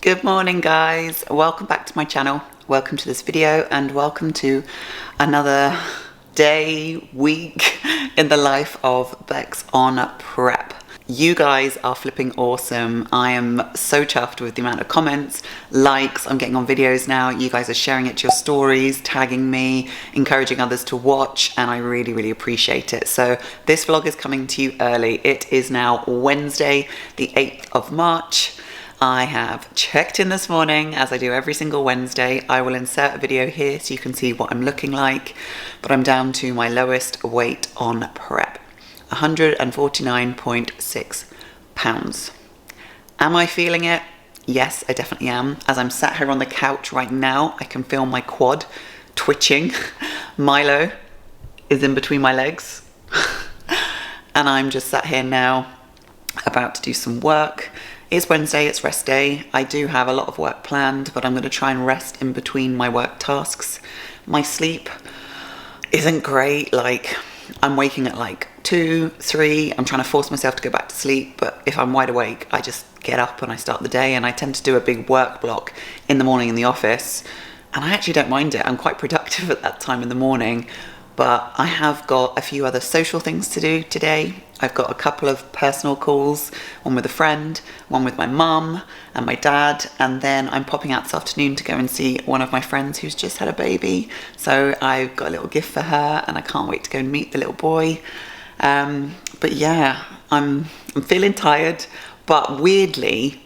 Good morning guys, welcome back to my channel, welcome to this video and welcome to another day, week in the life of Bex on prep. You guys are flipping awesome. I am so chuffed with the amount of comments, likes I'm getting on videos now. You guys are sharing it to your stories, tagging me, encouraging others to watch, and I really appreciate it. So this vlog is coming to you early. It is now Wednesday, the 8th of March. I have checked in this morning, as I do every single Wednesday. I will insert a video here so you can see what I'm looking like, but I'm down to my lowest weight on prep, 149.6 pounds. Am I feeling it? Yes, I definitely am. As I'm sat here on the couch right now, I can feel my quad twitching. Milo is in between my legs. And I'm just sat here now about to do some work. It's Wednesday, it's rest day. I do have a lot of work planned, but I'm going to try and rest in between my work tasks. My sleep isn't great. Like, I'm waking at like 2, 3. I'm trying to force myself to go back to sleep, but if I'm wide awake, I just get up and I start the day, and I tend to do a big work block in the morning in the office, and I actually don't mind it. I'm quite productive at that time in the morning, but I have got a few other social things to do today. I've got a couple of personal calls, one with a friend, one with my mum and my dad, and then I'm popping out this afternoon to go and see one of my friends who's just had a baby. So I've got a little gift for her and I can't wait to go and meet the little boy. But yeah, I'm feeling tired, but weirdly,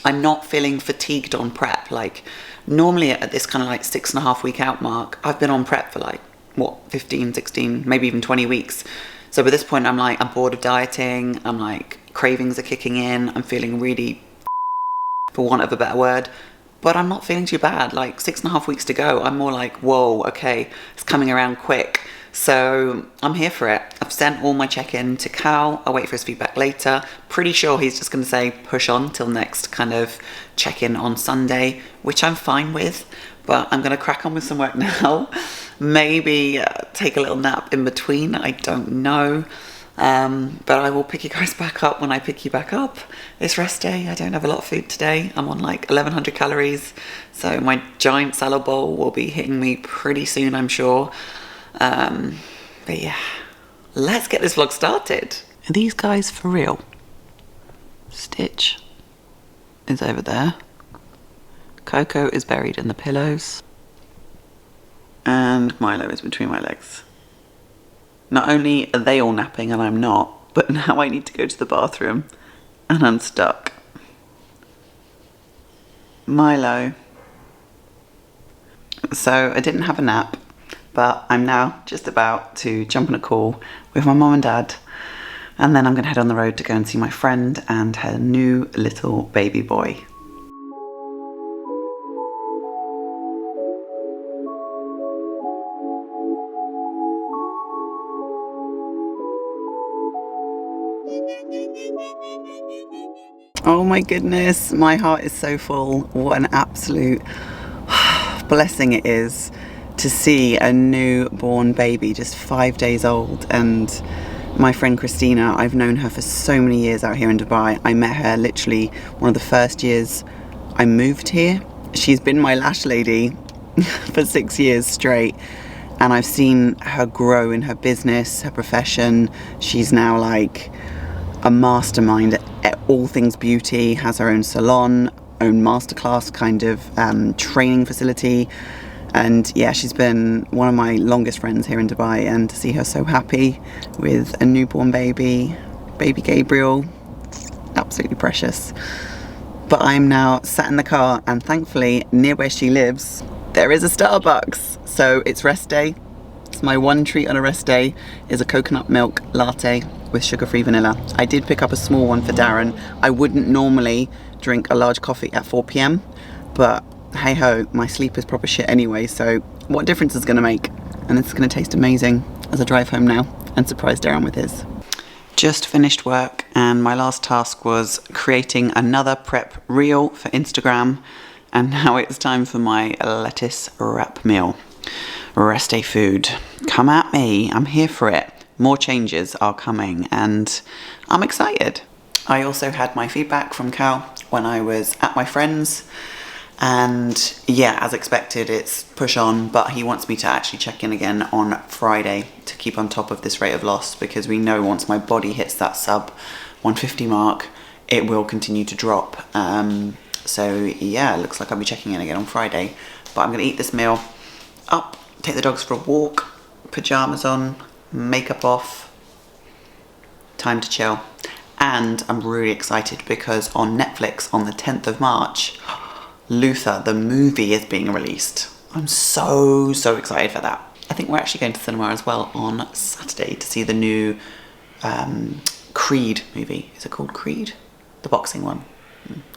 I'm not feeling fatigued on prep. Like, normally at this kind of like 6.5 week out mark, I've been on prep for like, what, 15, 16, maybe even 20 weeks. So by this point, I'm bored of dieting. I'm like, cravings are kicking in. I'm feeling really, for want of a better word, but I'm not feeling too bad. Like 6.5 weeks to go. I'm more like, whoa, okay, it's coming around quick. So I'm here for it. I've sent all my check-in to Cal. I'll wait for his feedback later. Pretty sure he's just going to say push on till next kind of check-in on Sunday, which I'm fine with. But I'm going to crack on with some work now. Maybe take a little nap in between. I don't know. But I will pick you guys back up when I pick you back up. It's rest day. I don't have a lot of food today. I'm on like 1100 calories. So my giant salad bowl will be hitting me pretty soon, I'm sure. But yeah, let's get this vlog started. Are these guys for real? Stitch is over there. Coco is buried in the pillows. And Milo is between my legs. Not only are they all napping and I'm not, but now I need to go to the bathroom and unstuck Milo. So I didn't have a nap, but I'm now just about to jump on a call with my mum and dad, and then I'm going to head on the road to go and see my friend and her new little baby boy. Oh my goodness, my heart is so full. What an absolute blessing it is to see a newborn baby, just 5 days old. And my friend Christina, I've known her for so many years out here in Dubai. I met her literally one of the first years I moved here. She's been my lash lady for 6 years straight. And I've seen her grow in her business, her profession. She's now like a mastermind at all things beauty, has her own salon, own masterclass kind of training facility. And yeah, she's been one of my longest friends here in Dubai, and to see her so happy with a newborn baby Gabriel, absolutely precious. But I'm now sat in the car, and thankfully near where she lives there is a Starbucks. So it's rest day. It's my one treat on a rest day is a coconut milk latte with sugar-free vanilla. I did pick up a small one for Darren. I wouldn't normally drink a large coffee at 4 p.m, but hey ho, my sleep is proper shit anyway, so what difference is it going to make? And it's going to taste amazing as I drive home now and surprise Darren with his. Just finished work, and my last task was creating another prep reel for Instagram, and now it's time for my lettuce wrap meal. Rest day food. Come at me, I'm here for it. More changes are coming and I'm excited. I also had my feedback from Cal when I was at my friend's. And yeah, as expected, it's push on, but he wants me to actually check in again on Friday to keep on top of this rate of loss, because we know once my body hits that sub 150 mark, it will continue to drop. So yeah, it looks like I'll be checking in again on Friday. But I'm gonna eat this meal, up, take the dogs for a walk, pajamas on, makeup off, time to chill. And I'm really excited because on Netflix on the 10th of March, Luther, the movie, is being released. I'm so excited for that. I think we're actually going to cinema as well on Saturday to see the new Creed movie. Is it called Creed? The boxing one.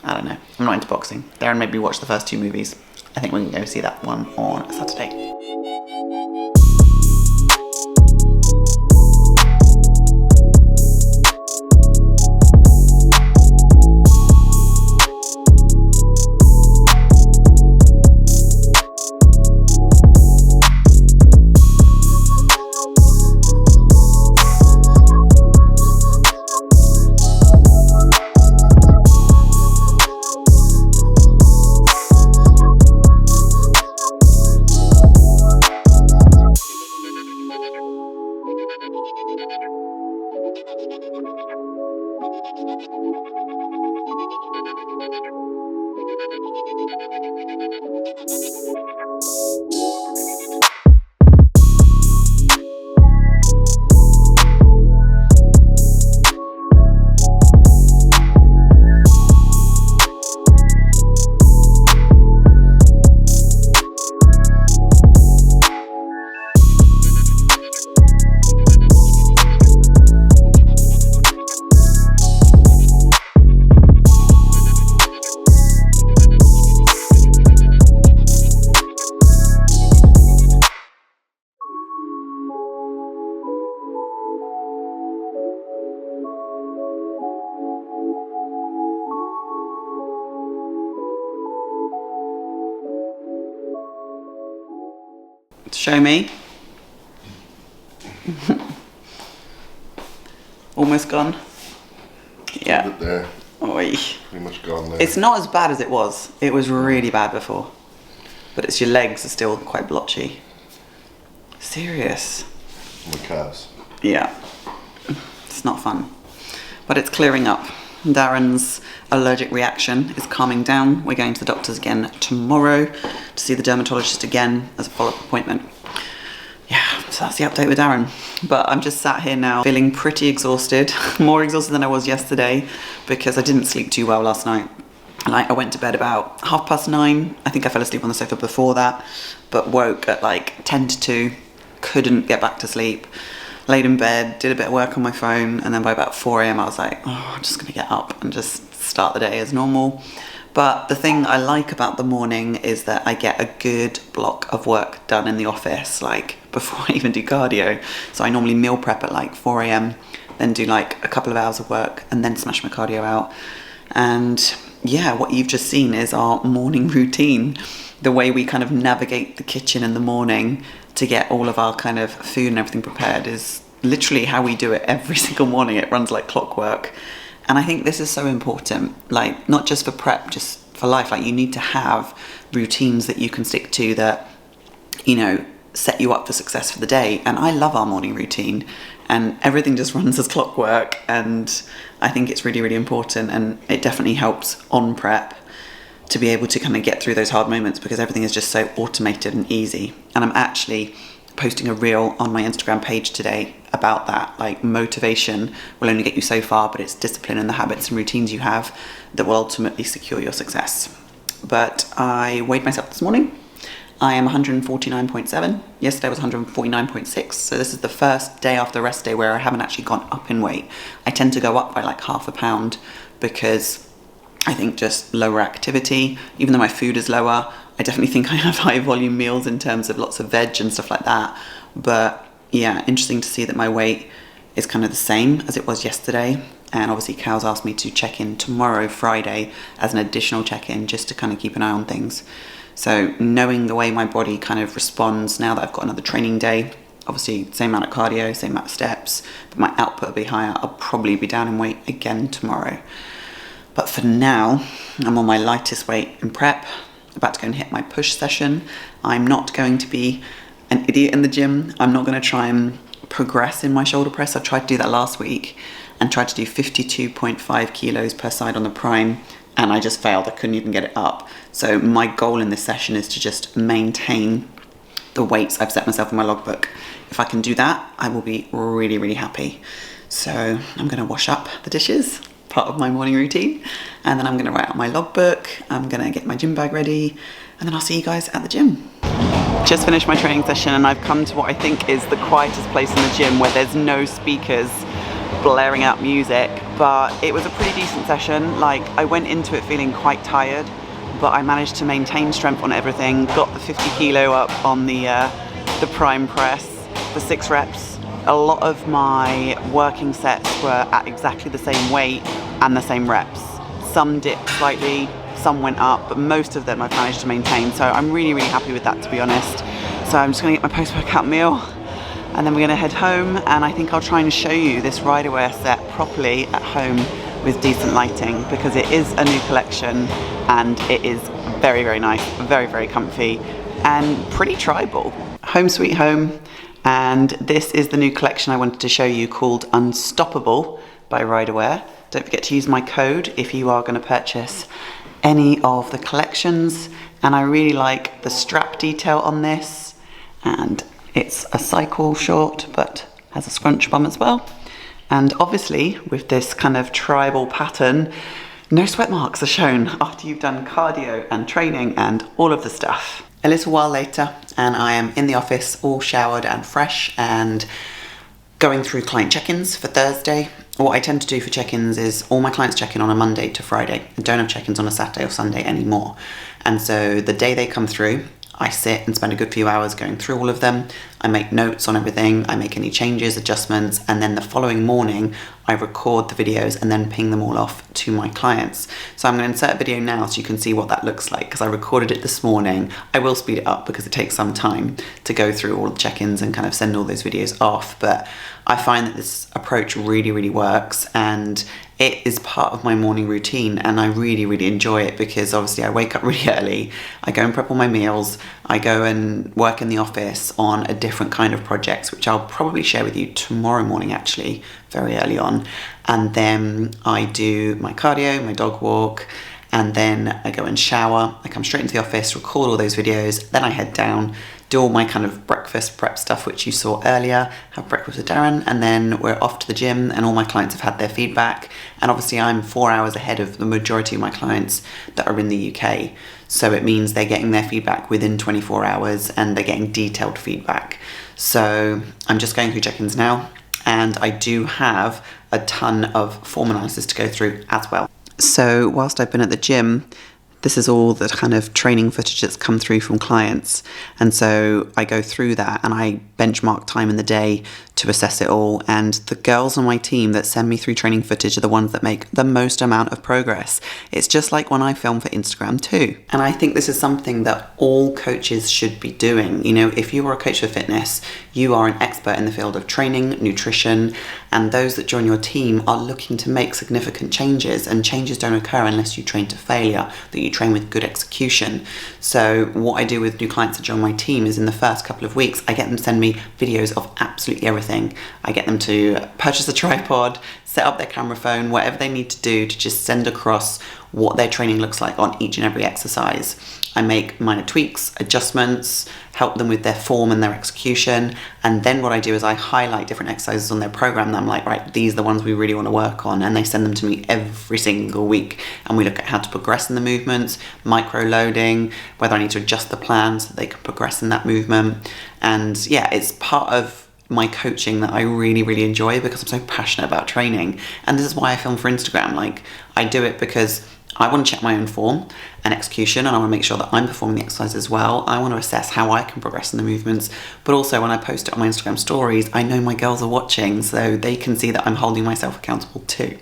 I don't know. I'm not into boxing. Darren made me watch the first 2 movies. I think we can go see that one on Saturday. Show me. Almost gone. Yeah. A bit there. Oy. Pretty much gone there. It's not as bad as it was. It was really bad before. But it's your legs are still quite blotchy. Serious. My calves. Yeah. It's not fun. But it's clearing up. Darren's allergic reaction is calming down. We're going to the doctors again tomorrow to see the dermatologist again as a follow-up appointment. Yeah, so that's the update with Darren. But I'm just sat here now feeling pretty exhausted, more exhausted than I was yesterday because I didn't sleep too well last night. Like, I went to bed about 9:30. I think I fell asleep on the sofa before that, but woke at like 10 to 2, couldn't get back to sleep. Laid in bed, did a bit of work on my phone, and then by about 4 a.m. I was like, oh, I'm just gonna get up and just start the day as normal. But the thing I like about the morning is that I get a good block of work done in the office, like before I even do cardio. So I normally meal prep at like 4 a.m, then do like a couple of hours of work and then smash my cardio out. And yeah, what you've just seen is our morning routine, the way we kind of navigate the kitchen in the morning to get all of our kind of food and everything prepared is literally how we do it every single morning. It runs like clockwork. And I think this is so important, like not just for prep, just for life. Like, you need to have routines that you can stick to that, you know, set you up for success for the day. And I love our morning routine, and everything just runs as clockwork. And I think it's really, really important. And it definitely helps on prep to be able to kind of get through those hard moments because everything is just so automated and easy. And I'm actually posting a reel on my Instagram page today about that. Like, motivation will only get you so far, but it's discipline and the habits and routines you have that will ultimately secure your success. But I weighed myself this morning. I am 149.7. Yesterday was 149.6. So this is the first day after the rest day where I haven't actually gone up in weight. I tend to go up by like half a pound because I think just lower activity, even though my food is lower. I definitely think I have high volume meals in terms of lots of veg and stuff like that. But yeah, interesting to see that my weight is kind of the same as it was yesterday. And obviously Cal's asked me to check in tomorrow, Friday, as an additional check-in just to kind of keep an eye on things. So knowing the way my body kind of responds now that I've got another training day, obviously same amount of cardio, same amount of steps, but my output will be higher. I'll probably be down in weight again tomorrow. But But for now, I'm on my lightest weight in prep, about to go and hit my push session. I'm not going to be an idiot in the gym. I'm not going to try and progress in my shoulder press. I tried to do that last week and tried to do 52.5 kilos per side on the prime, and I just failed. I couldn't even get it up. So my goal in this session is to just maintain the weights I've set myself in my logbook. If I can do that, I will be really, really happy. So I'm going to wash up the dishes, part of my morning routine, and then I'm going to write out my logbook. I'm going to get my gym bag ready, and then I'll see you guys at the gym. Just finished my training session, and I've come to what I think is the quietest place in the gym, where there's no speakers blaring out music, but it was a pretty decent session. Like, I went into it feeling quite tired, but I managed to maintain strength on everything, got the 50 kilo up on the prime press for 6 reps. A lot of my working sets were at exactly the same weight and the same reps. Some dipped slightly, some went up, but most of them I've managed to maintain. So I'm really, really happy with that, to be honest. So I'm just gonna get my post-workout meal, and then we're gonna head home, and I think I'll try and show you this Ryderwear set properly at home with decent lighting, because it is a new collection and it is very, very nice, very, very comfy and pretty tribal. Home sweet home. And this is the new collection I wanted to show you, called Unstoppable by Ryderwear. Don't forget to use my code if you are going to purchase any of the collections. And I really like the strap detail on this, and it's a cycle short but has a scrunch bum as well. And obviously with this kind of tribal pattern, no sweat marks are shown after you've done cardio and training and all of the stuff. A little while later, and I am in the office, all showered and fresh, and going through client check-ins for Thursday. What I tend to do for check-ins is all my clients check in on a Monday to Friday. I don't have check-ins on a Saturday or Sunday anymore. And so the day they come through, I sit and spend a good few hours going through all of them. I make notes on everything, I make any changes, adjustments, and then the following morning I record the videos and then ping them all off to my clients. So I'm going to insert a video now so you can see what that looks like, because I recorded it this morning. I will speed it up because it takes some time to go through all the check-ins and kind of send all those videos off, but I find that this approach really, really works, and it is part of my morning routine, and I really, really enjoy it, because obviously I wake up really early, I go and prep all my meals, I go and work in the office on a different kind of projects, which I'll probably share with you tomorrow morning, actually, very early on. And then I do my cardio, my dog walk, and then I go and shower. I come straight into the office, record all those videos, then I head down, do all my kind of breakfast prep stuff, which you saw earlier, have breakfast with Darren, and then we're off to the gym, and all my clients have had their feedback. And obviously I'm 4 hours ahead of the majority of my clients that are in the UK. So it means they're getting their feedback within 24 hours and they're getting detailed feedback. So I'm just going through check-ins now, and I do have a ton of form analysis to go through as well. So whilst I've been at the gym, this is all the kind of training footage that's come through from clients. And so I go through that and I benchmark time in the day to assess it all. And the girls on my team that send me through training footage are the ones that make the most amount of progress. It's just like when I film for Instagram too. And I think this is something that all coaches should be doing. You know, if you are a coach for fitness, you are an expert in the field of training, nutrition, and those that join your team are looking to make significant changes, and changes don't occur unless you train to failure, that you train with good execution. So what I do with new clients that join my team is, in the first couple of weeks, I get them to send me videos of absolutely everything. I get them to purchase a tripod, set up their camera phone, whatever they need to do to just send across what their training looks like on each and every exercise. I make minor tweaks, adjustments, help them with their form and their execution. And then what I do is I highlight different exercises on their program that I'm like, right, these are the ones we really want to work on. And they send them to me every single week. And we look at how to progress in the movements, micro loading, whether I need to adjust the plan so that they can progress in that movement. And yeah, it's part of my coaching that I really, really enjoy, because I'm so passionate about training. And this is why I film for Instagram. Like, I do it because I want to check my own form and execution, and I want to make sure that I'm performing the exercise as well. I want to assess how I can progress in the movements, but also when I post it on my Instagram stories, I know my girls are watching, so they can see that I'm holding myself accountable too.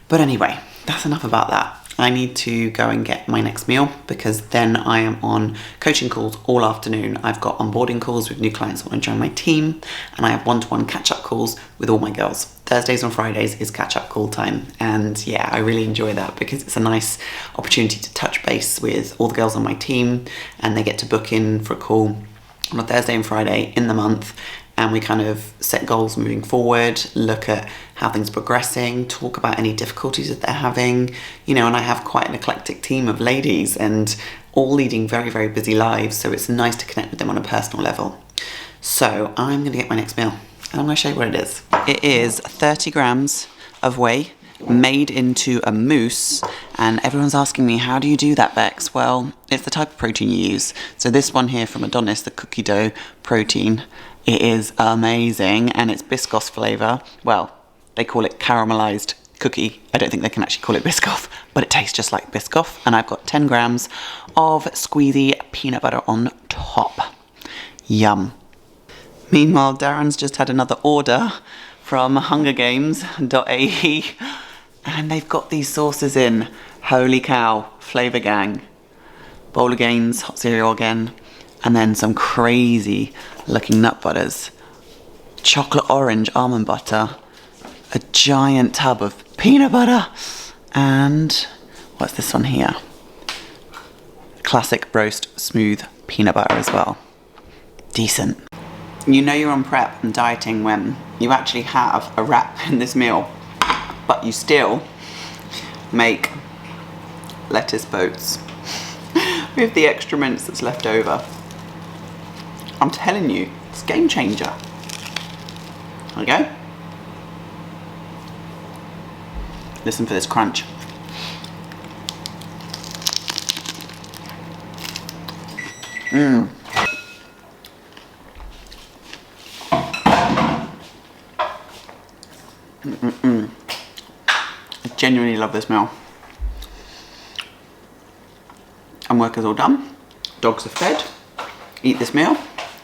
But anyway, that's enough about that. I need to go and get my next meal, because then I am on coaching calls all afternoon. I've got onboarding calls with new clients that want to join my team, and I have one-to-one catch-up calls with all my girls. Thursdays and Fridays is catch-up call time, and yeah, I really enjoy that because it's a nice opportunity to touch base with all the girls on my team, and they get to book in for a call on a Thursday and Friday in the month, and we kind of set goals moving forward, look at how things are progressing, talk about any difficulties that they're having, you know, and I have quite an eclectic team of ladies and all leading very, very busy lives, so it's nice to connect with them on a personal level. So I'm gonna get my next meal, and I'm gonna show you what it is. It is 30 grams of whey made into a mousse, and everyone's asking me, how do you do that, Bex? Well, it's the type of protein you use. So this one here from Adonis, the cookie dough protein, it is amazing, and it's Biscoff flavour. Well, they call it caramelized cookie. I don't think they can actually call it Biscoff, but it tastes just like Biscoff. And I've got 10 grams of squeezy peanut butter on top. Yum. Meanwhile, Darren's just had another order from hungergames.ae, and they've got these sauces in. Holy cow, Flavour Gang, Bowl of Gains, hot cereal again, and then some crazy looking nut butters, chocolate orange almond butter, a giant tub of peanut butter, and what's this one here? Classic roast smooth peanut butter as well. Decent. You know you're on prep and dieting when you actually have a wrap in this meal, but you still make lettuce boats with the extra mince that's left over. I'm telling you, it's a game changer. There we go. Listen for this crunch. Mmm. I genuinely love this meal. And work is all done. Dogs are fed. Eat this meal,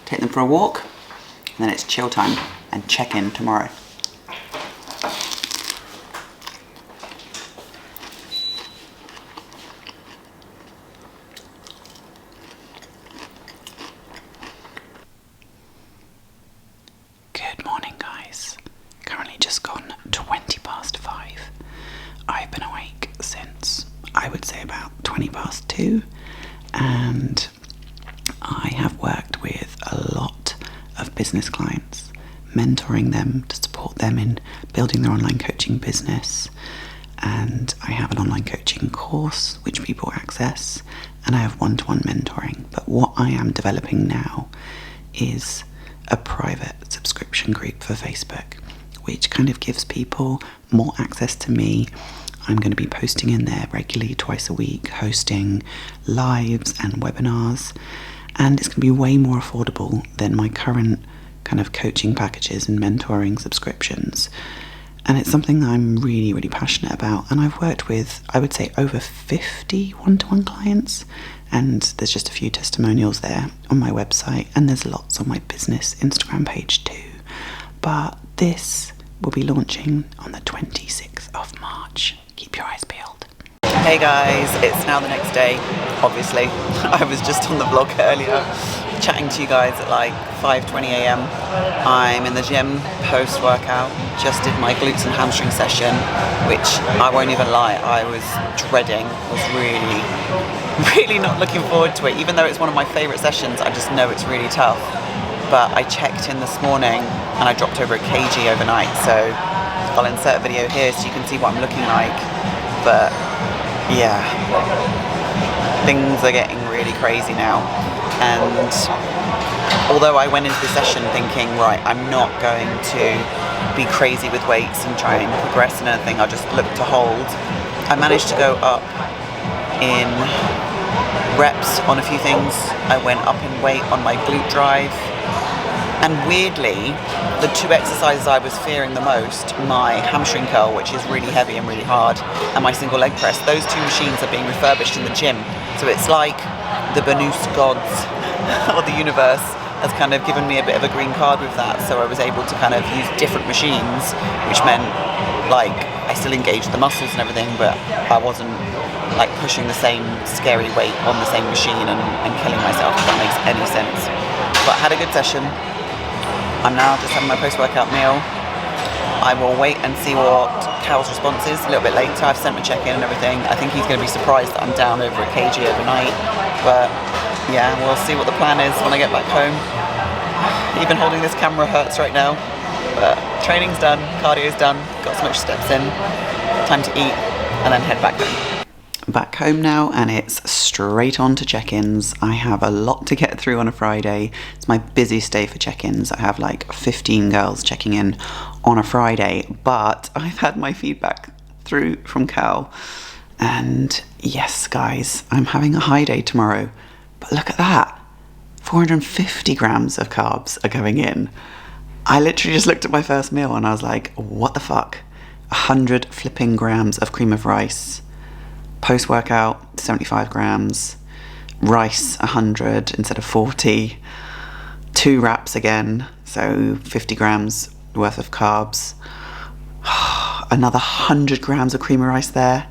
take them for a walk, and then it's chill time and check in tomorrow. Good morning, guys. Currently just gone 20 past 5. I've been awake since, I would say, about 20 past 2, and I have worked with a lot of business clients, mentoring them to support them in building their online coaching business. And I have an online coaching course which people access, and I have one-to-one mentoring. But what I am developing now is a private subscription group for Facebook, which kind of gives people more access to me. I'm going to be posting in there regularly twice a week, hosting lives and webinars, and it's going to be way more affordable than my current kind of coaching packages and mentoring subscriptions. And it's something that I'm really, really passionate about. And I've worked with, I would say, over 50 one-to-one clients, and there's just a few testimonials there on my website, and there's lots on my business Instagram page too. But this will be launching on the 26th of March. Keep your eyes peeled. Hey guys, it's now the next day, obviously. I was just on the vlog earlier, chatting to you guys at like 5:20 a.m. I'm in the gym post-workout, just did my glutes and hamstring session, which I won't even lie, I was dreading, was really not looking forward to it. Even though it's one of my favourite sessions, I just know it's really tough. But I checked in this morning and I dropped over a kg overnight, so I'll insert a video here so you can see what I'm looking like. But yeah, things are getting really crazy now. And although I went into the session thinking, right, I'm not going to be crazy with weights and try and progress and anything, I'll just look to hold, I managed to go up in reps on a few things. I went up in weight on my glute drive. And weirdly, the two exercises I was fearing the most, my hamstring curl, which is really heavy and really hard, and my single leg press, those two machines are being refurbished in the gym. So it's like the Banus gods or the universe has kind of given me a bit of a green card with that. So I was able to kind of use different machines, which meant like I still engaged the muscles and everything, but I wasn't like pushing the same scary weight on the same machine and killing myself, if that makes any sense. But I had a good session. I'm now just having my post-workout meal. I will wait and see what Cal's response is a little bit later. I've sent him a check-in and everything. I think he's going to be surprised that I'm down over a kg overnight. But yeah, we'll see what the plan is when I get back home. Even holding this camera hurts right now. But training's done, cardio's done, got some extra steps in. Time to eat and then head back home. Back home now, and it's straight on to check-ins. I have a lot to get through on a Friday. It's my busiest day for check-ins. I have like 15 girls checking in on a Friday, but I've had my feedback through from Cal. And yes, guys, I'm having a high day tomorrow. But look at that. 450 grams of carbs are going in. I literally just looked at my first meal and I was like, what the fuck? 100 flipping grams of cream of rice. Post-workout, 75 grams. Rice, 100 instead of 40. 2 wraps again, so 50 grams worth of carbs. Another 100 grams of cream of rice there.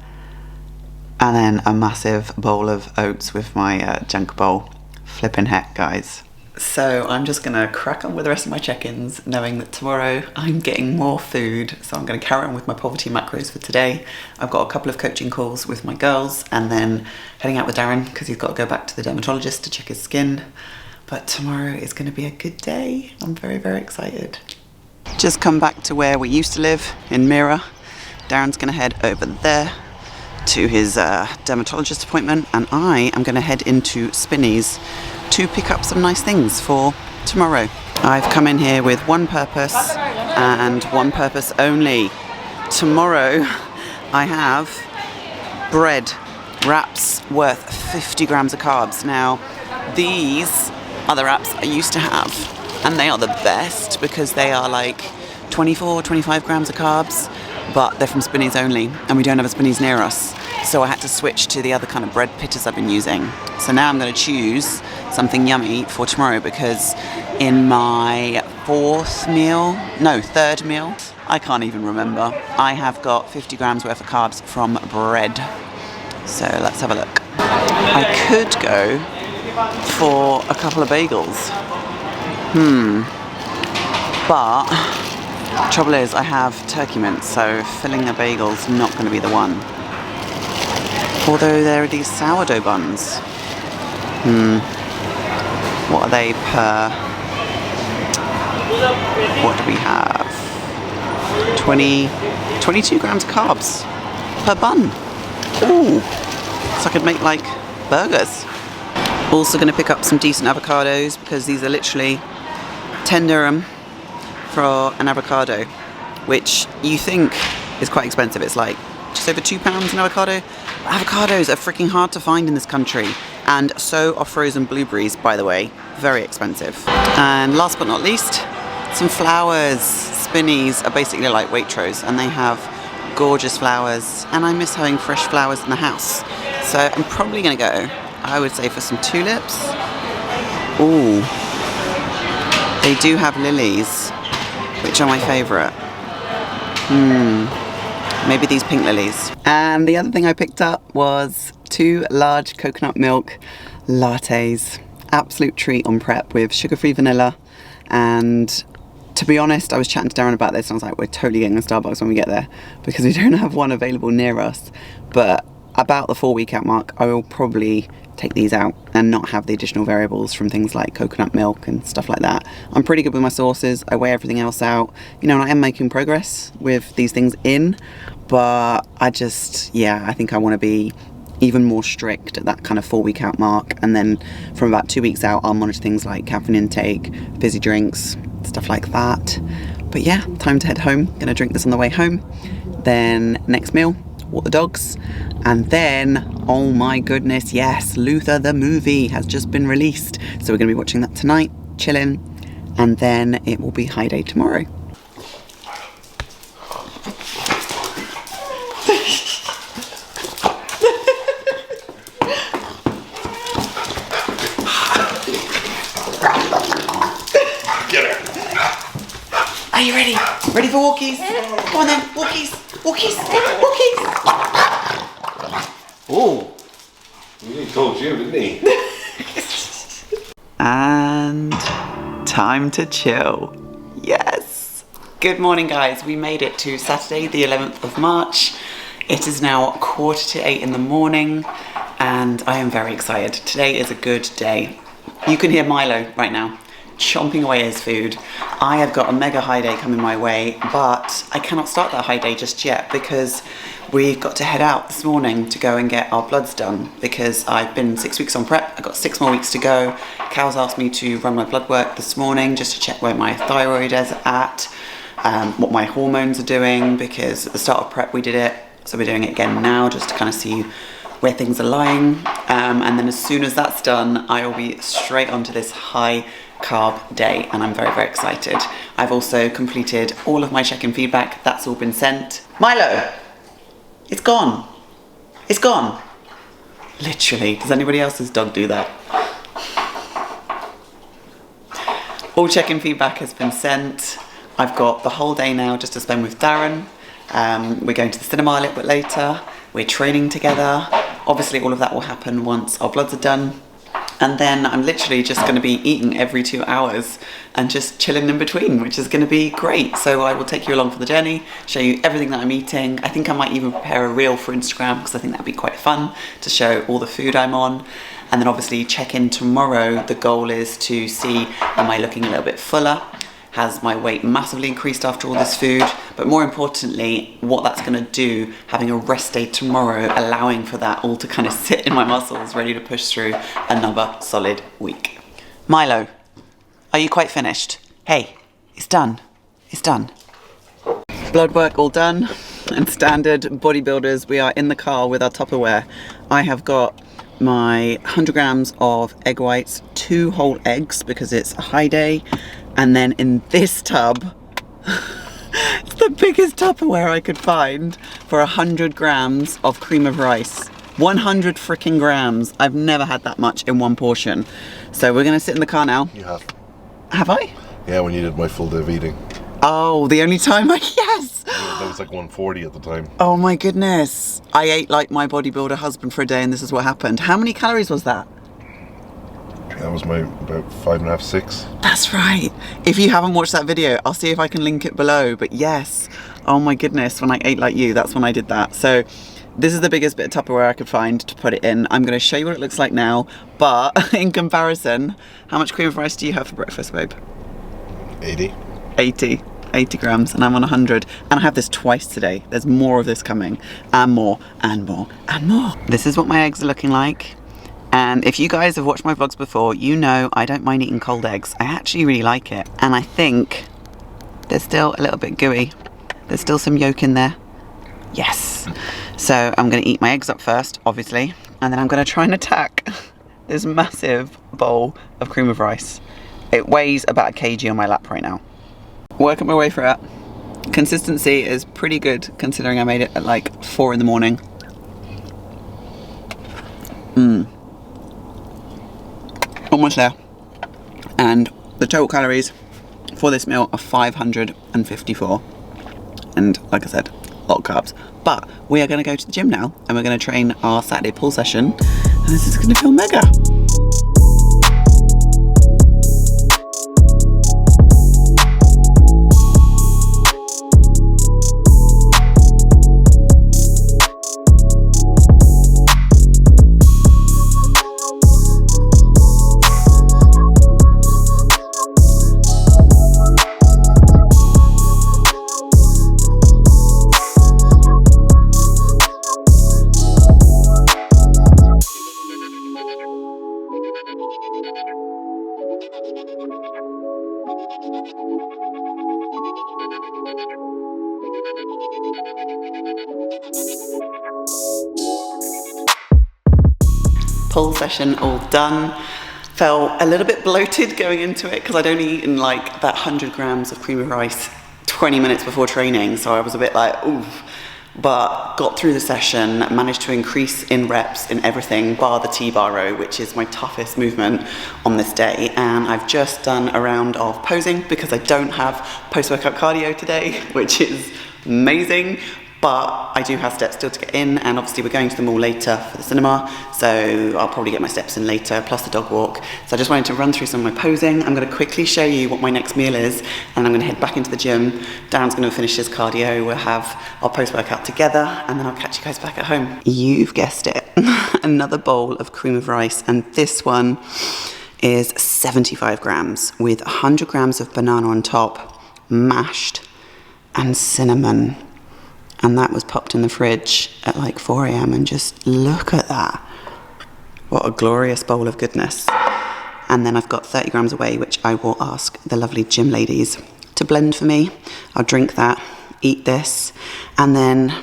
And then a massive bowl of oats with my junk bowl. Flipping heck, guys. So I'm just gonna crack on with the rest of my check-ins, knowing that tomorrow I'm getting more food. So I'm gonna carry on with my poverty macros for today. I've got a couple of coaching calls with my girls and then heading out with Darren because he's got to go back to the dermatologist to check his skin. But tomorrow is gonna be a good day. I'm very, very excited. Just come back to where we used to live in Mira. Darren's gonna head over there to his dermatologist appointment, and I am gonna head into Spinneys to pick up some nice things for tomorrow. I've come in here with one purpose and one purpose only. Tomorrow I have bread wraps worth 50 grams of carbs. Now these are the wraps I used to have, and they are the best because they are like 24, 25 grams of carbs, but they're from Spinneys only, and we don't have a Spinneys near us. So I had to switch to the other kind of bread pitters I've been using. So now I'm going to choose something yummy for tomorrow, because in my third meal, I can't even remember, I have got 50 grams worth of carbs from bread. So let's have a look. I could go for a couple of bagels. But trouble is I have turkey mince, so filling a bagel's not going to be the one. Although there are these sourdough buns. What are they per... What do we have? 22 grams of carbs per bun. Ooh, so I could make like burgers. Also going to pick up some decent avocados, because these are literally 10 dirham for an avocado, which you think is quite expensive. It's like just over £2 an avocado. Avocados are freaking hard to find in this country, and so are frozen blueberries, by the way. Very expensive. And last but not least, some flowers. Spinneys are basically like Waitrose, and they have gorgeous flowers, and I miss having fresh flowers in the house. So I'm probably going to go, I would say, for some tulips. Ooh, they do have lilies, which are my favourite. Maybe these pink lilies. And the other thing I picked up was 2 large coconut milk lattes. Absolute treat on prep, with sugar-free vanilla. And to be honest, I was chatting to Darren about this and I was like, we're totally getting a Starbucks when we get there, because we don't have one available near us. But about the 4-week out mark, I will probably take these out and not have the additional variables from things like coconut milk and stuff like that. I'm pretty good with my sauces. I weigh everything else out, you know, and I am making progress with these things in, but I think I want to be even more strict at that kind of 4-week out mark, and then from about 2 weeks out I'll monitor things like caffeine intake, fizzy drinks, stuff like that. But yeah, time to head home. Gonna drink this on the way home, then next meal, walk the dogs, and then, oh my goodness, yes, Luther the movie has just been released, so we're gonna be watching that tonight, chilling, and then it will be high day tomorrow. Are you ready? Ready for walkies? Come on then, walkies, walkies, walkies. Oh, he told you, didn't he? And time to chill. Yes. Good morning, guys. We made it to Saturday, the 11th of March. It is now 7:45 in the morning, and I am very excited. Today is a good day. You can hear Milo right now, chomping away his food. I have got a mega high day coming my way, but I cannot start that high day just yet because we've got to head out this morning to go and get our bloods done because I've been 6 weeks on prep. I've got 6 more weeks to go. Cal's asked me to run my blood work this morning just to check where my thyroid is at, what my hormones are doing, because at the start of prep we did it, so we're doing it again now just to kind of see where things are lying, and then as soon as that's done I will be straight onto this high carb day, and I'm very, very excited. I've also completed all of my check-in feedback. That's all been sent. Milo, it's gone. It's gone. Literally. Does anybody else's dog do that? All check-in feedback has been sent. I've got the whole day now just to spend with Darren. We're going to the cinema a little bit later. We're training together. Obviously all of that will happen once our bloods are done. And then I'm literally just going to be eating every 2 hours and just chilling in between, which is going to be great. So I will take you along for the journey, show you everything that I'm eating. I think I might even prepare a reel for Instagram because I think that'd be quite fun to show all the food I'm on. And then obviously check in tomorrow. The goal is to see, am I looking a little bit fuller? Has my weight massively increased after all this food? But more importantly, what that's gonna do, having a rest day tomorrow, allowing for that all to kind of sit in my muscles, ready to push through another solid week. Milo, are you quite finished? Hey, it's done. It's done. Blood work all done, and standard bodybuilders, we are in the car with our Tupperware. I have got my 100 grams of egg whites, 2 whole eggs because it's a high day, and then in this tub, it's the biggest Tupperware I could find, for 100 grams of cream of rice. 100 freaking grams. I've never had that much in one portion. So we're gonna sit in the car now. You have. Have I? Yeah, when you did my full day of eating. Oh, the only time yes! That was like 140 at the time. Oh my goodness. I ate like my bodybuilder husband for a day and this is what happened. How many calories was that? That was my about 5.5, 6. That's right. If you haven't watched that video, I'll see if I can link it below. But yes, oh my goodness, when I ate like you, that's when I did that. So this is the biggest bit of Tupperware I could find to put it in. I'm going to show you what it looks like now. But in comparison, how much cream of rice do you have for breakfast, babe? 80. 80 grams, and I'm on 100. And I have this twice today. There's more of this coming, and more, and more, and more. This is what my eggs are looking like. And if you guys have watched my vlogs before, you know I don't mind eating cold eggs. I actually really like it. And I think they're still a little bit gooey. There's still some yolk in there. Yes. So I'm gonna eat my eggs up first, obviously. And then I'm gonna try and attack this massive bowl of cream of rice. It weighs about 1 kg on my lap right now. Working my way through it. Consistency is pretty good considering I made it at like 4 in the morning. Almost there. And the total calories for this meal are 554. And like I said, a lot of carbs. But we are going to go to the gym now and we're going to train our Saturday pull session. And this is going to feel mega. Pull session all done. Felt a little bit bloated going into it because I'd only eaten like that 100 grams of cream of rice 20 minutes before training, so I was a bit like, oof. But got through the session, managed to increase in reps in everything bar the T-bar row, which is my toughest movement on this day. And I've just done a round of posing because I don't have post-workout cardio today, which is amazing. but I do have steps still to get in, and obviously we're going to the mall later for the cinema, so I'll probably get my steps in later, plus the dog walk. So I just wanted to run through some of my posing. I'm going to quickly show you what my next meal is, and I'm going to head back into the gym. Darren's going to finish his cardio, we'll have our post-workout together, and then I'll catch you guys back at home. You've guessed it, another bowl of cream of rice, and this one is 75 grams with 100 grams of banana on top, mashed, and cinnamon. And that was popped in the fridge at like 4 a.m. and just look at that. What a glorious bowl of goodness. And then I've got 30 grams of whey, which I will ask the lovely gym ladies to blend for me. I'll drink that, eat this, and then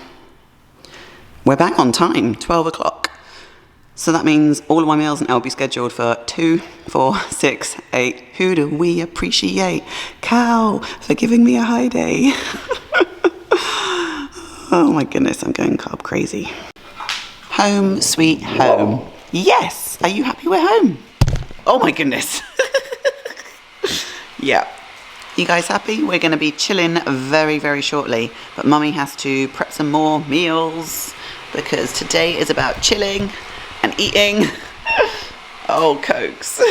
we're back on time, 12 o'clock. So that means all of my meals now will be scheduled for 2, 4, 6, 8. Who do we appreciate? Cow for giving me a high day. Oh my goodness, I'm going carb crazy. Home sweet home. Yes, are you happy we're home? Oh my goodness. Yeah. You guys happy? We're going to be chilling very, very shortly, but mummy has to prep some more meals because today is about chilling and eating. Oh, Cokes.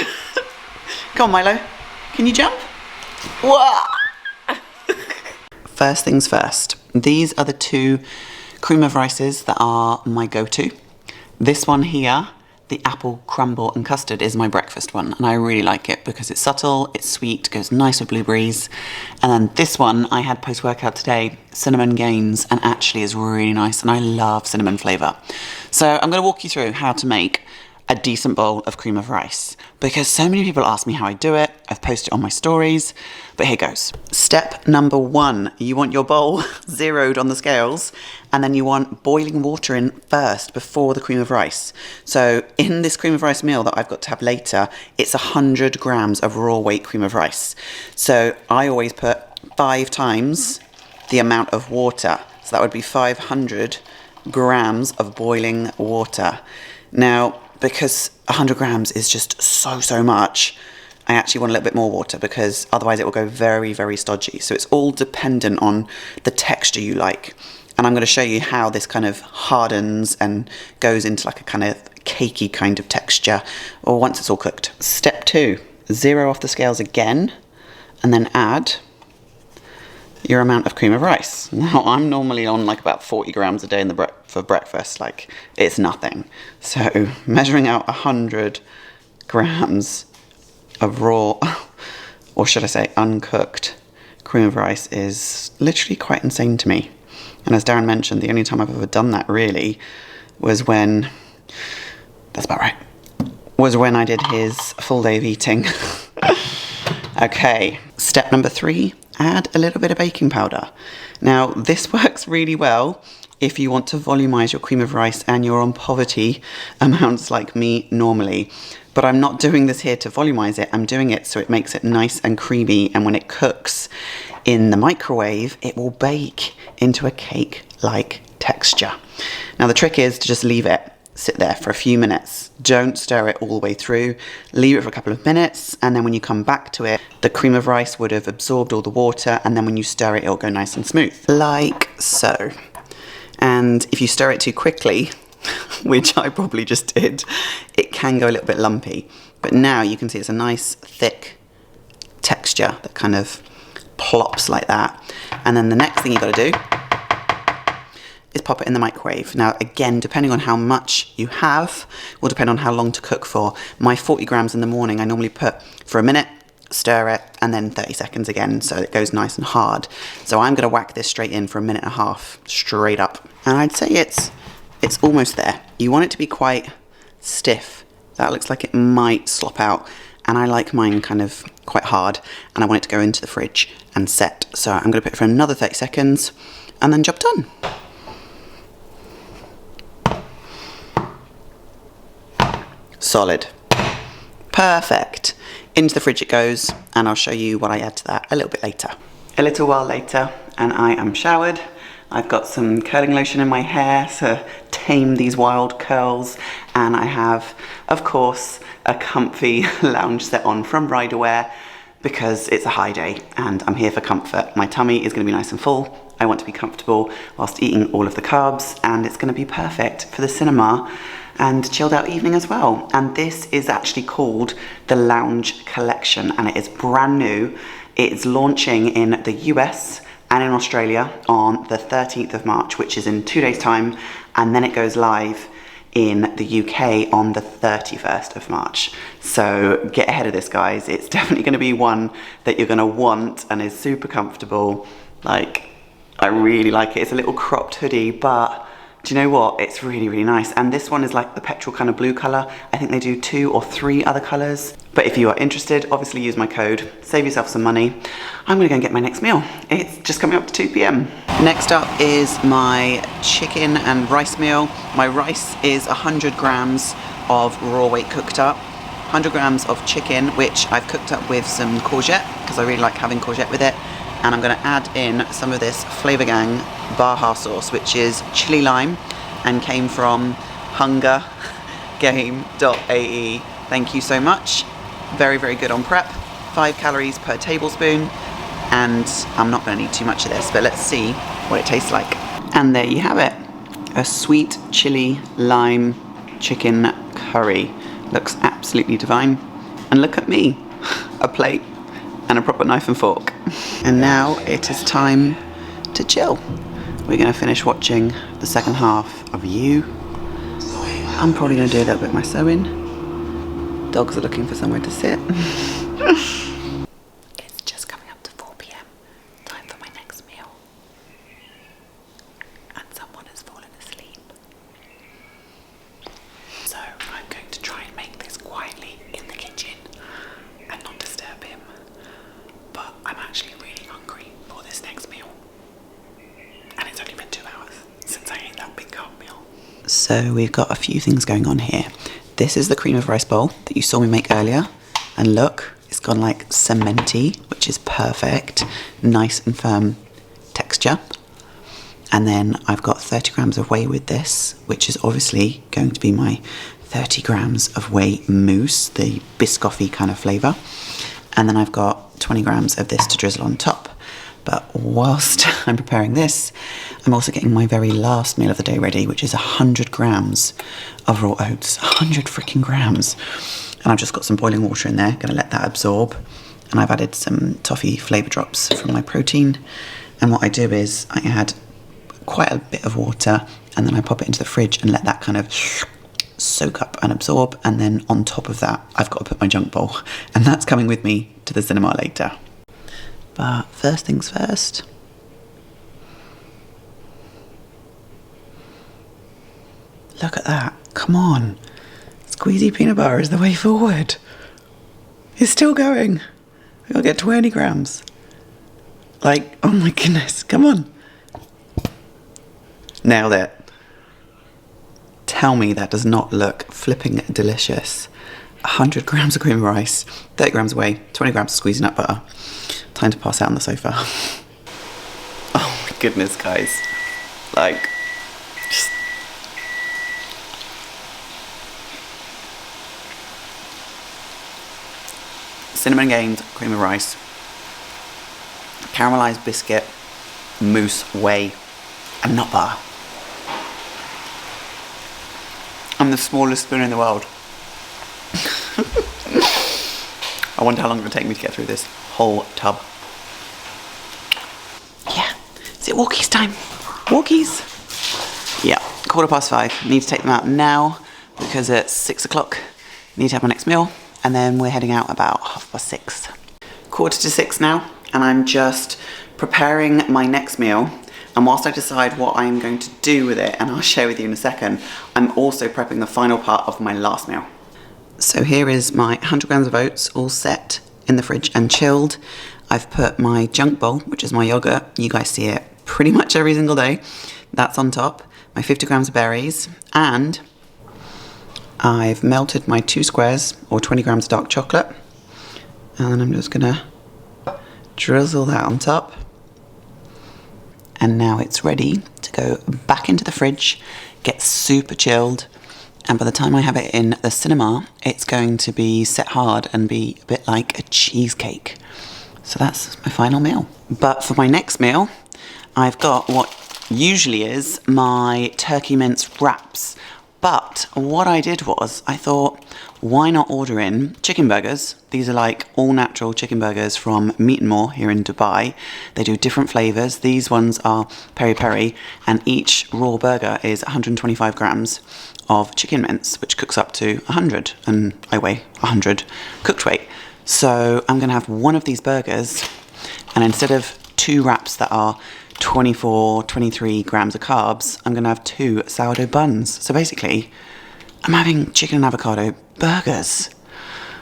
Come on, Milo. Can you jump? Whoa! First things first. These are the 2 cream of rices that are my go-to. This one here, the apple crumble and custard, is my breakfast one, and I really like it because it's subtle, it's sweet, goes nice with blueberries. And then this one I had post-workout today, cinnamon gains, and actually is really nice, and I love cinnamon flavour. So I'm going to walk you through how to make a decent bowl of cream of rice because so many people ask me how I do it. I've posted it on my stories, but here goes. Step number 1, you want your bowl zeroed on the scales, and then you want boiling water in first before the cream of rice. So in this cream of rice meal that I've got to have later, it's 100 grams of raw weight cream of rice. So I always put 5 times the amount of water. So that would be 500 grams of boiling water. Now, because 100 grams is just so much, I actually want a little bit more water because otherwise it will go very, very stodgy. So it's all dependent on the texture you like. And I'm going to show you how this kind of hardens and goes into like a kind of cakey kind of texture or once it's all cooked. Step 2, zero off the scales again and then add your amount of cream of rice. Now, I'm normally on like about 40 grams a day for breakfast, like it's nothing. So measuring out 100 grams of raw, or should I say uncooked cream of rice is literally quite insane to me. And as Darren mentioned, the only time I've ever done that really was when, that's about right, was when I did his full day of eating. Okay, step number 3, add a little bit of baking powder. Now, this works really well if you want to volumize your cream of rice and you're on poverty amounts like me normally. But I'm not doing this here to volumize it. I'm doing it so it makes it nice and creamy, and when it cooks in the microwave, it will bake into a cake-like texture. Now, the trick is to just leave it sit there for a few minutes. Don't stir it all the way through. Leave it for a couple of minutes, and then when you come back to it, the cream of rice would have absorbed all the water, and then when you stir it, it'll go nice and smooth. Like so. And if you stir it too quickly, which I probably just did, it can go a little bit lumpy. But now you can see it's a nice thick texture that kind of plops like that. And then the next thing you've got to do is pop it in the microwave. Now, again, depending on how much you have, will depend on how long to cook for. My 40 grams in the morning, I normally put for a minute, stir it, and then 30 seconds again, so it goes nice and hard. So I'm gonna whack this straight in for a minute and a half, straight up. And I'd say it's almost there. You want it to be quite stiff. That looks like it might slop out, and I like mine kind of quite hard, and I want it to go into the fridge and set. So I'm gonna put it for another 30 seconds, and then job done. Solid. Perfect. Into the fridge it goes, and I'll show you what I add to that a little bit later. A little while later, and I am showered. I've got some curling lotion in my hair to tame these wild curls, and I have, of course, a comfy lounge set on from Ryderwear because it's a high day and I'm here for comfort. My tummy is going to be nice and full. I want to be comfortable whilst eating all of the carbs, and it's going to be perfect for the cinema and chilled out evening as well. And this is actually called the Lounge Collection, and it is brand new. It's launching in the US and in Australia on the 13th of March, which is in 2 days time, and then it goes live in the UK on the 31st of March. So get ahead of this, guys. It's definitely going to be one that you're going to want and is super comfortable. Like, I really like it. It's a little cropped hoodie, but do you know what? It's really, really nice. And this one is like the petrol kind of blue color. I think they do 2 or 3 other colors. But if you are interested, obviously use my code, save yourself some money. I'm gonna go and get my next meal. It's just coming up to 2 p.m. Next up is my chicken and rice meal. My rice is 100 grams of raw weight cooked up, 100 grams of chicken, which I've cooked up with some courgette, because I really like having courgette with it. And I'm gonna add in some of this Flavor Gang Baja sauce, which is chili lime and came from hungergame.ae. Thank you so much. Very, very good on prep. 5 calories per tablespoon. And I'm not gonna need too much of this, but let's see what it tastes like. And there you have it. A sweet chili lime chicken curry. Looks absolutely divine. And look at me, a plate and a proper knife and fork. And now it is time to chill. We're gonna finish watching the second half of You. I'm probably gonna do a little bit of my sewing. Dogs are looking for somewhere to sit. It's just coming up to 4 p.m. Time for my next meal. And someone has fallen asleep. So I'm going to try and make this quietly in the kitchen and not disturb him. But I'm actually really hungry for this next meal. And it's only been 2 hours since I ate that big carb meal. So we've got a few things going on here. This is the cream of rice bowl that you saw me make earlier. And look, it's gone like cementy, which is perfect. Nice and firm texture. And then I've got 30 grams of whey with this, which is obviously going to be my 30 grams of whey mousse, the biscoffy kind of flavour. And then I've got 20 grams of this to drizzle on top. But whilst I'm preparing this, I'm also getting my very last meal of the day ready, which is 100 grams of raw oats. 100 freaking grams. And I've just got some boiling water in there, gonna let that absorb. And I've added some toffee flavour drops from my protein. And what I do is I add quite a bit of water and then I pop it into the fridge and let that kind of soak up and absorb. And then on top of that, I've got to put my junk bowl. And that's coming with me to the cinema later. But first things first. Look at that. Come on. Squeezy peanut butter is the way forward. It's still going. I gotta get 20 grams. Like, oh my goodness. Come on. Nailed it. Tell me that does not look flipping delicious. 100 grams of cream of rice, 30 grams of whey, 20 grams of squeezing nut butter. Time to pass out on the sofa. Oh my goodness, guys. Like, just... cinnamon gained cream of rice, caramelized biscuit, mousse, whey, and nut butter. I'm the smallest spoon in the world. I wonder how long it would take me to get through this whole tub. Yeah, is it walkies time? Walkies? Yeah, 5:15. Need to take them out now because at 6 o'clock, need to have my next meal. And then we're heading out about 6:30. 5:45 now, and I'm just preparing my next meal. And whilst I decide what I'm going to do with it, and I'll share with you in a second, I'm also prepping the final part of my last meal. So here is my 100 grams of oats all set in the fridge and chilled. I've put my junk bowl, which is my yogurt. You guys see it pretty much every single day. That's on top. My 50 grams of berries, and I've melted my 2 squares or 20 grams of dark chocolate. And then I'm just gonna drizzle that on top. And now it's ready to go back into the fridge, get super chilled. And by the time I have it in the cinema, it's going to be set hard and be a bit like a cheesecake. So that's my final meal. But for my next meal, I've got what usually is my turkey mince wraps. But what I did was, I thought, why not order in chicken burgers? These are like all natural chicken burgers from Meat and More here in Dubai. They do different flavours. These ones are peri peri, and each raw burger is 125 grams of chicken mince, which cooks up to 100, and I weigh 100 cooked weight. So I'm going to have one of these burgers, and instead of 2 wraps that are 24, 23 grams of carbs, I'm going to have 2 sourdough buns. So basically, I'm having chicken and avocado burgers.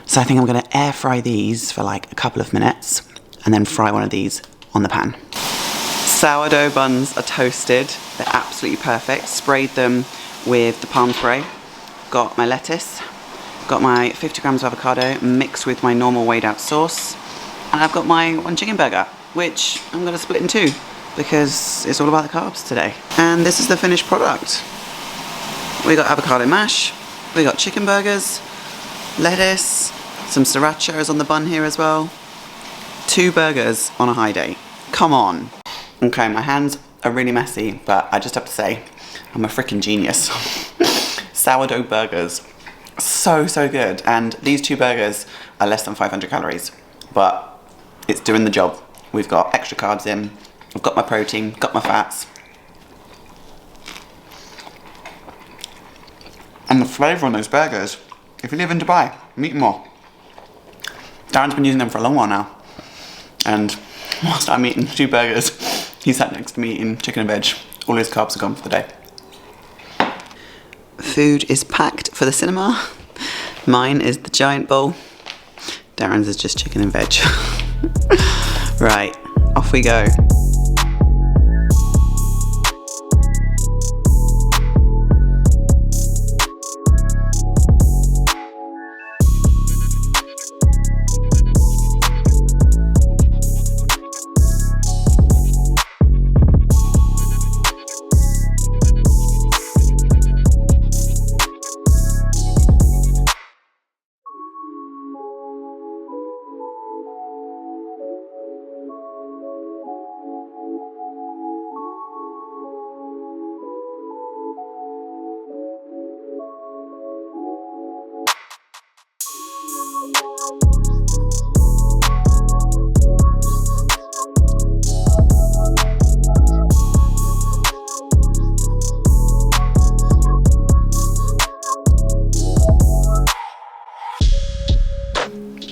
So I think I'm going to air fry these for like a couple of minutes and then fry one of these on the pan. Sourdough buns are toasted. They're absolutely perfect. Sprayed them with the palm spray. Got my lettuce. Got my 50 grams of avocado mixed with my normal weighed out sauce. And I've got my one chicken burger, which I'm going to split in 2. Because it's all about the carbs today. And this is the finished product. We got avocado mash, we got chicken burgers, lettuce, some sriracha is on the bun here as well. 2 burgers on a high day. Come on. Okay, my hands are really messy, but I just have to say, I'm a freaking genius. Sourdough burgers. So good. And these 2 burgers are less than 500 calories, but it's doing the job. We've got extra carbs in. I've got my protein, got my fats. And the flavour on those burgers, if you live in Dubai, Meat and More. Darren's been using them for a long while now. And whilst I'm eating 2 burgers, he sat next to me eating chicken and veg. All his carbs are gone for the day. Food is packed for the cinema. Mine is the giant bowl. Darren's is just chicken and veg. Right, off we go.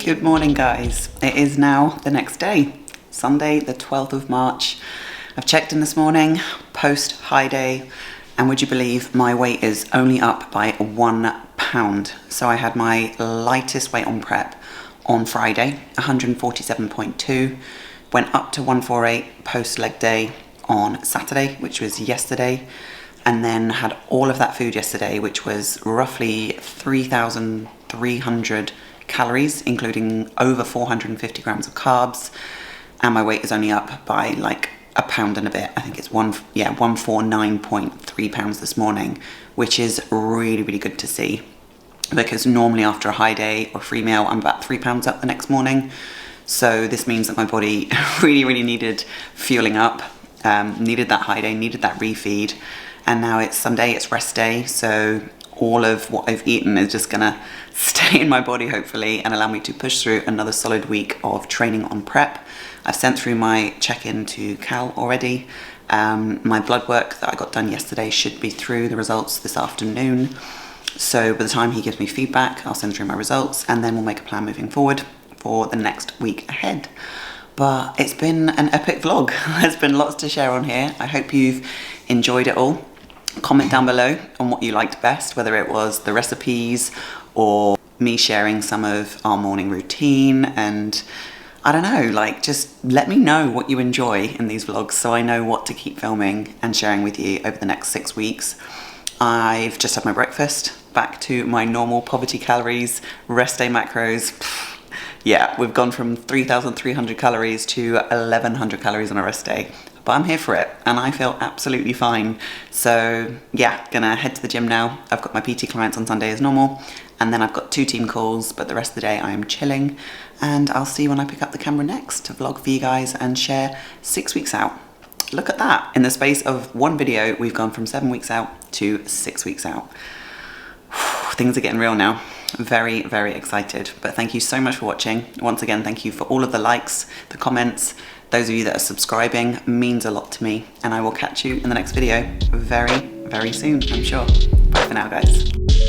Good morning, guys. It is now the next day, Sunday the 12th of March. I've checked in this morning, post high day, and would you believe my weight is only up by 1 pound. So I had my lightest weight on prep on Friday, 147.2, went up to 148 post leg day on Saturday, which was yesterday, and then had all of that food yesterday, which was roughly 3,300 calories, including over 450 grams of carbs, and my weight is only up by like a pound and a bit. I think it's 149.3 pounds this morning, which is really good to see, because normally after a high day or free meal, I'm about 3 pounds up the next morning. So this means that my body really needed fueling up, needed that high day, needed that refeed, and now it's Sunday, it's rest day, so all of what I've eaten is just gonna stay in my body, hopefully, and allow me to push through another solid week of training on prep. I've sent through my check-in to Cal already. My blood work that I got done yesterday should be through the results this afternoon. So by the time he gives me feedback, I'll send through my results, and then we'll make a plan moving forward for the next week ahead. But it's been an epic vlog. There's been lots to share on here. I hope you've enjoyed it all. Comment down below on what you liked best, whether it was the recipes or me sharing some of our morning routine, and I don't know, like, just let me know what you enjoy in these vlogs so I know what to keep filming and sharing with you over the next 6 weeks. I've just had my breakfast, back to my normal poverty calories, rest day macros. Yeah, we've gone from 3,300 calories to 1,100 calories on a rest day. But I'm here for it, and I feel absolutely fine. So yeah, gonna head to the gym now. I've got my PT clients on Sunday as normal, and then I've got 2 team calls, but the rest of the day I am chilling, and I'll see you when I pick up the camera next to vlog for you guys and share 6 weeks out. look at that. In the space of one video, we've gone from 7 weeks out to 6 weeks out. Things are getting real now. Very, very excited. But thank you so much for watching. Once again, thank you for all of the likes, the comments. Those of you that are subscribing means a lot to me. And I will catch you in the next video very, very soon, I'm sure. Bye for now, guys.